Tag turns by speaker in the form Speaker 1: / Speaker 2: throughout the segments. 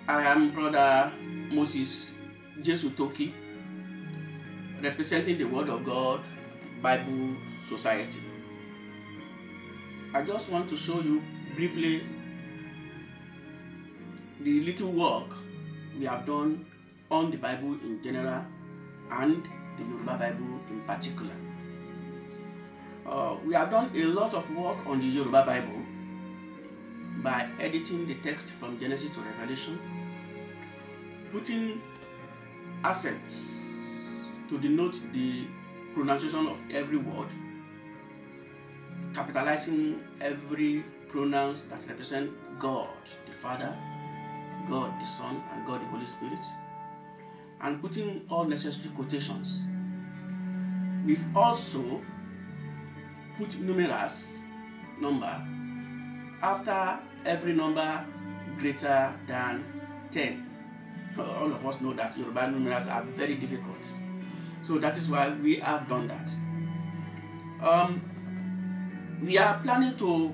Speaker 1: I am Brother Moses Jesu Toki, representing the Word of God Bible Society. I just want to show you briefly the little work we have done on the Bible in general and the Yoruba Bible in particular. We have done a lot of work on the Yoruba Bible by editing the text from Genesis to Revelation, putting accents to denote the pronunciation of every word, capitalizing every pronouns that represent God the Father, God the Son, and God the Holy Spirit, and putting all necessary quotations. We've also put numerals number after every number greater than 10. All of us know that Yoruba numerals are very difficult, so that is why we have done that. We are planning to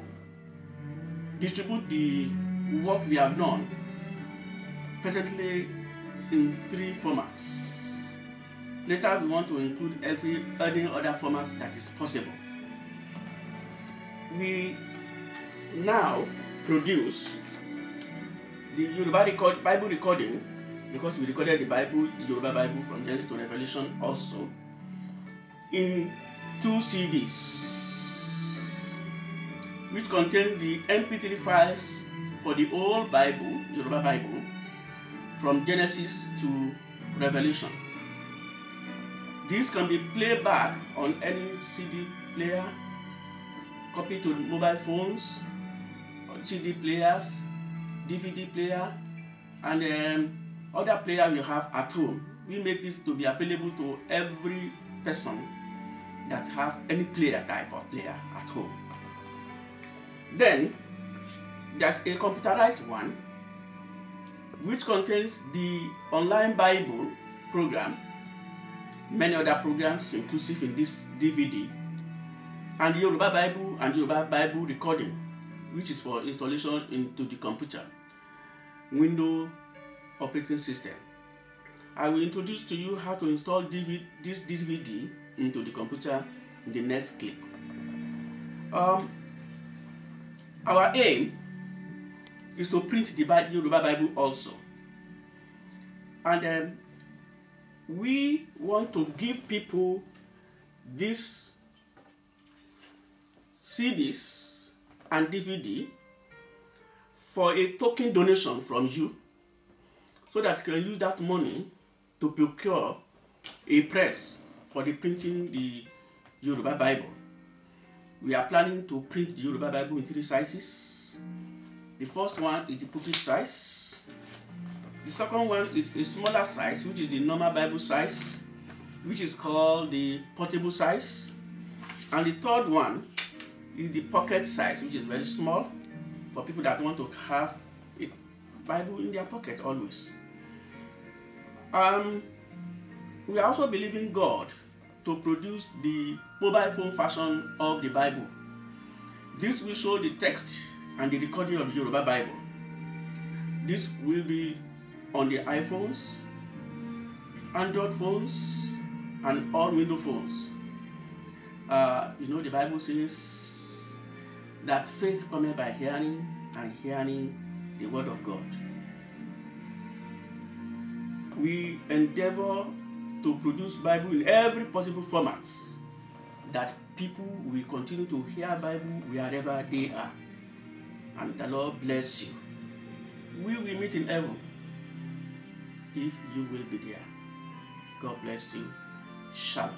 Speaker 1: distribute the work we have done presently in 3 formats. Later we want to include any other format that is possible. We now produce the Yoruba Bible recording, because we recorded the Yoruba Bible from Genesis to Revelation also, in 2 CDs, which contain the MP3 files for the whole Bible, Yoruba Bible, from Genesis to Revelation. These can be played back on any CD player, copied to mobile phones, CD players, DVD player, and other player you have at home. We make this to be available to every person that have any player type of player at home. Then there's a computerized one which contains the online Bible program, many other programs inclusive in this DVD, and the Yoruba Bible and Yoruba Bible recording, which is for installation into the computer, Windows operating system. I will introduce to you how to install this DVD into the computer in the next clip. Our aim is to print the Yoruba Bible also, and we want to give people these CDs and DVD for a token donation from you, so that you can use that money to procure a press for the printing the Yoruba Bible. We are planning to print the Yoruba Bible in 3 sizes. The first one is the pulpit size. The second one is a smaller size, which is the normal Bible size, which is called the portable size. And the third one is the pocket size, which is very small, for people that want to have a Bible in their pocket always. We are also believing God to produce the mobile phone version of the Bible. This will show the text and the recording of the Yoruba Bible. This will be on the iPhones, Android phones, and all Windows phones. The Bible says that faith cometh by hearing, and hearing the word of God. We endeavor to produce Bible in every possible format, that people will continue to hear Bible wherever they are. And the Lord bless you. We will meet in heaven if you will be there. God bless you. Shalom.